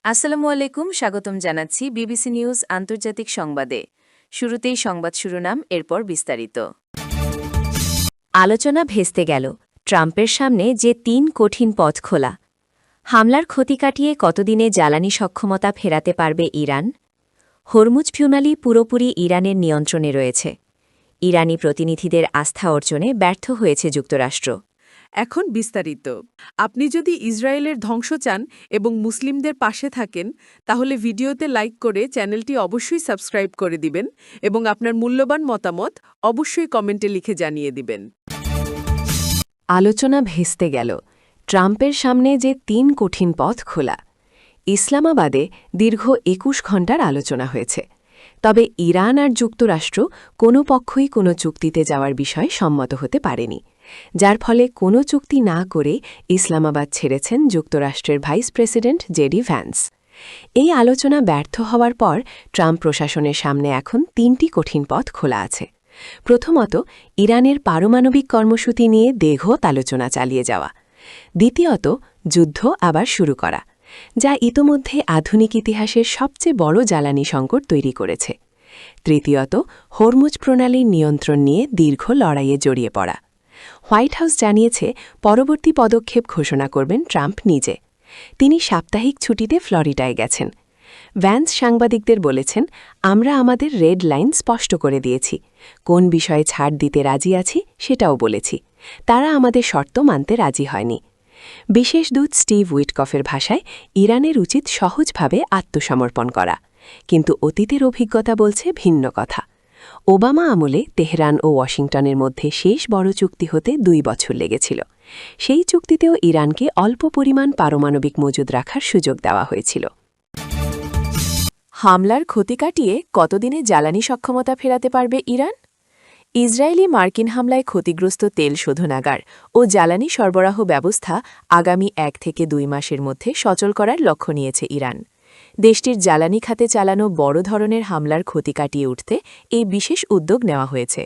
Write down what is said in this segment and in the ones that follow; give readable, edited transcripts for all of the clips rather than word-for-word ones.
আসসালামু আলাইকুম, স্বাগতম জানাচ্ছি বিবিসি নিউজ আন্তর্জাতিক সংবাদে। শুরুতেই সংবাদ শিরোনাম, এরপর বিস্তারিত। আলোচনা ভেস্তে গেল, ট্রাম্পের সামনে যে ৩ কঠিন পথ খোলা। হামলার ক্ষতি কাটিয়ে কতদিনে জ্বালানি সক্ষমতা ফেরাতে পারবে ইরান? হরমুজ প্রণালী পুরোপুরি ইরানের নিয়ন্ত্রণে রয়েছে। ইরানি প্রতিনিধিদের আস্থা অর্জনে ব্যর্থ হয়েছে যুক্তরাষ্ট্র। এখন বিস্তারিত। আপনি যদি ইসরায়েলের ধ্বংস চান এবং মুসলিমদের পাশে থাকেন, তাহলে ভিডিওতে লাইক করে চ্যানেলটি অবশ্যই সাবস্ক্রাইব করে দিবেন এবং আপনার মূল্যবান মতামত অবশ্যই কমেন্টে লিখে জানিয়ে দিবেন। আলোচনা ভেস্তে গেল, ট্রাম্পের সামনে যে ৩ কঠিন পথ খোলা। ইসলামাবাদে দীর্ঘ ২১ ঘণ্টার আলোচনা হয়েছে। তবে ইরান আর যুক্তরাষ্ট্র কোনো পক্ষই কোনো চুক্তিতে যাওয়ার বিষয়ে সম্মত হতে পারেনি, যার ফলে কোনো চুক্তি না করে ইসলামাবাদ ছেড়েছেন যুক্তরাষ্ট্রের ভাইস প্রেসিডেন্ট জেডি ভ্যান্স। এই আলোচনা ব্যর্থ হওয়ার পর ট্রাম্প প্রশাসনের সামনে এখন ৩টি কঠিন পথ খোলা আছে। প্রথমত, ইরানের পারমাণবিক কর্মসূচি নিয়ে দীর্ঘ আলোচনা চালিয়ে যাওয়া। দ্বিতীয়ত, যুদ্ধ আবার শুরু করা, যা ইতোমধ্যে আধুনিক ইতিহাসের সবচেয়ে বড় জ্বালানি সংকট তৈরি করেছে। তৃতীয়ত, হরমুজ প্রণালীর নিয়ন্ত্রণ নিয়ে দীর্ঘ লড়াইয়ে জড়িয়ে পড়া। হোয়াইট হাউস জানিয়েছে পরবর্তী পদক্ষেপ ঘোষণা করবেন ট্রাম্প নিজে। তিনি সাপ্তাহিক ছুটিতে ফ্লোরিডায় গেছেন। ভ্যান্স সাংবাদিকদের বলেছেন, আমরা আমাদের রেড লাইন স্পষ্ট করে দিয়েছি, কোন বিষয়ে ছাড় দিতে রাজি আছি সেটাও বলেছি। তারা আমাদের শর্ত মানতে রাজি হয়নি। বিশেষ দূত স্টিভ উইটকফের ভাষায়, ইরানের উচিত সহজভাবে আত্মসমর্পণ করা, কিন্তু অতীতের অভিজ্ঞতা বলছে ভিন্ন কথা। ওবামা আমলে তেহরান ও ওয়াশিংটনের মধ্যে শেষ বড় চুক্তি হতে ২ বছর লেগেছিল। সেই চুক্তিতেও ইরানকে অল্প পরিমাণ পারমাণবিক মজুদ রাখার সুযোগ দেওয়া হয়েছিল। হামলার ক্ষতি কাটিয়ে কতদিনে জ্বালানি সক্ষমতা ফেরাতে পারবে ইরান? ইসরায়েলি মার্কিন হামলায় ক্ষতিগ্রস্ত তেল শোধনাগার ও জ্বালানি সরবরাহ ব্যবস্থা আগামী ১ থেকে ২ মাসের মধ্যে সচল করার লক্ষ্য নিয়েছে ইরান। দেশটির জ্বালানি খাতে চালানো বড় ধরনের হামলার ক্ষতি কাটিয়ে উঠতে এই বিশেষ উদ্যোগ নেওয়া হয়েছে।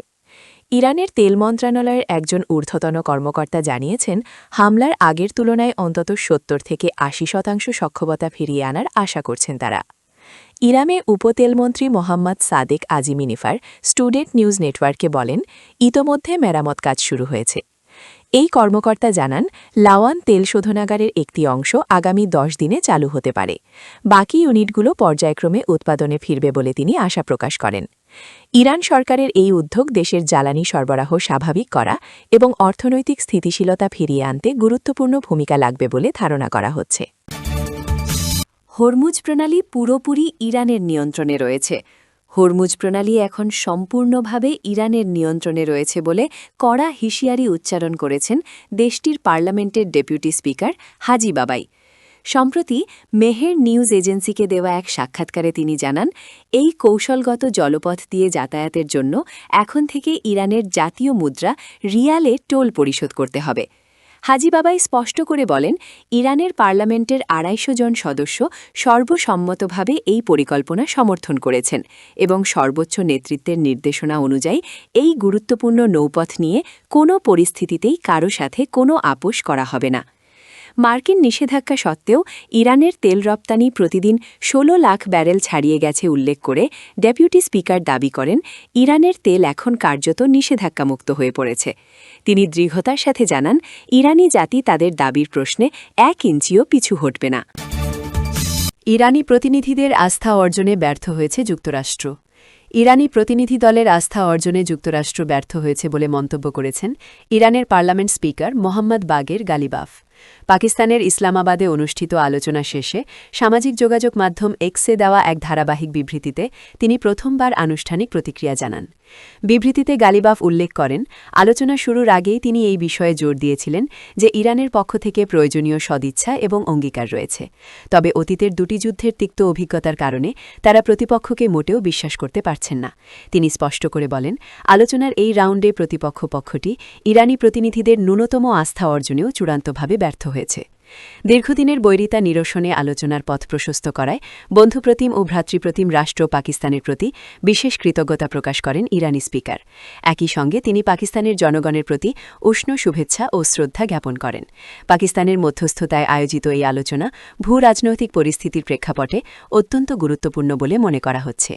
ইরানের তেল মন্ত্রণালয়ের একজন ঊর্ধ্বতন কর্মকর্তা জানিয়েছেন, হামলার আগের তুলনায় অন্তত ৭০ থেকে ৮০% সক্ষমতা ফিরিয়ে আনার আশা করছেন তারা। ইরামে উপতেলমন্ত্রী মোহাম্মদ সাদেক আজিমিনিফার স্টুডেন্ট নিউজ নেটওয়ার্ককে বলেন, ইতোমধ্যে মেরামত কাজ শুরু হয়েছে। এই কর্মকর্তা জানান, লাওয়ান তেল শোধনাগারের একটি অংশ আগামী ১০ দিনে চালু হতে পারে। বাকি ইউনিটগুলো পর্যায়ক্রমে উৎপাদনে ফিরবে বলে তিনি আশা প্রকাশ করেন। ইরান সরকারের এই উদ্যোগ দেশের জ্বালানি সরবরাহ স্বাভাবিক করা এবং অর্থনৈতিক স্থিতিশীলতা ফিরিয়ে আনতে গুরুত্বপূর্ণ ভূমিকা লাগবে বলে ধারণা করা হচ্ছে। হরমুজ প্রণালী পুরোপুরি ইরানের নিয়ন্ত্রণে রয়েছে। হরমুজ প্রণালী এখন সম্পূর্ণভাবে ইরানের নিয়ন্ত্রণে রয়েছে বলে কড়া হুঁশিয়ারি উচ্চারণ করেছেন দেশটির পার্লামেন্টের ডেপুটি স্পিকার হাজি বাবাই। সম্প্রতি মেহের নিউজ এজেন্সিকে দেওয়া এক সাক্ষাৎকারে তিনি জানান, এই কৌশলগত জলপথ দিয়ে যাতায়াতের জন্য এখন থেকে ইরানের জাতীয় মুদ্রা রিয়ালে টোল পরিশোধ করতে হবে। হাজি বাবাই স্পষ্ট করে বলেন, ইরানের পার্লামেন্টের ২৫০ জন সদস্য সর্বসম্মতভাবে এই পরিকল্পনা সমর্থন করেছেন এবং সর্বোচ্চ নেতৃত্বের নির্দেশনা অনুযায়ী এই গুরুত্বপূর্ণ নৌপথ নিয়ে কোনো পরিস্থিতিতেই কারো সাথে কোনো আপোষ করা হবে না। মার্কিন নিষেধাজ্ঞা সত্ত্বেও ইরানের তেল রপ্তানি প্রতিদিন ১৬ লাখ ব্যারেল ছাড়িয়ে গেছে উল্লেখ করে ডেপুটি স্পিকার দাবি করেন, ইরানের তেল এখন কার্যত নিষেধাজ্ঞামুক্ত হয়ে পড়েছে। তিনি দৃঢ়তার সাথে জানান, ইরানি জাতি তাদের দাবির প্রশ্নে ১ ইঞ্চিও পিছু হটবে না। ইরানি প্রতিনিধিদের আস্থা অর্জনে ব্যর্থ হয়েছে যুক্তরাষ্ট্র। ইরানি প্রতিনিধি দলের আস্থা অর্জনে যুক্তরাষ্ট্র ব্যর্থ হয়েছে বলে মন্তব্য করেছেন ইরানের পার্লামেন্ট স্পিকার মোহাম্মদ বাগের গালিবাফ। পাকিস্তানের ইসলামাবাদে অনুষ্ঠিত আলোচনা শেষে সামাজিক যোগাযোগ মাধ্যম এক্সে দেওয়া এক ধারাবাহিক বিবৃতিতে তিনি প্রথমবার আনুষ্ঠানিক প্রতিক্রিয়া জানান। বিবৃতিতে গালিবাফ উল্লেখ করেন, আলোচনা শুরুর আগেই তিনি এই বিষয়ে জোর দিয়েছিলেন যে ইরানের পক্ষ থেকে প্রয়োজনীয় সদিচ্ছা এবং অঙ্গীকার রয়েছে। তবে অতীতের ২টি যুদ্ধের তিক্ত অভিজ্ঞতার কারণে তারা প্রতিপক্ষকে মোটেও বিশ্বাস করতে পারছেন না। তিনি স্পষ্ট করে বলেন, আলোচনার এই রাউন্ডে প্রতিপক্ষ পক্ষটি ইরানি প্রতিনিধিদের ন্যূনতম আস্থা অর্জনেও চূড়ান্তভাবে ব্যর্থ হয়েছে। দীর্ঘদিনের বৈরিতা নিরসনে আলোচনার পথ প্রশস্ত করায় বন্ধুপ্রতিম ও ভ্রাতৃপ্রতিম রাষ্ট্র পাকিস্তানের প্রতি বিশেষ কৃতজ্ঞতা প্রকাশ করেন ইরানি স্পিকার। একই সঙ্গে তিনি পাকিস্তানের জনগণের প্রতি উষ্ণ শুভেচ্ছা ও শ্রদ্ধা জ্ঞাপন করেন। পাকিস্তানের মধ্যস্থতায় আয়োজিত এই আলোচনা ভূ রাজনৈতিক পরিস্থিতির প্রেক্ষাপটে অত্যন্ত গুরুত্বপূর্ণ বলে মনে করা হচ্ছে।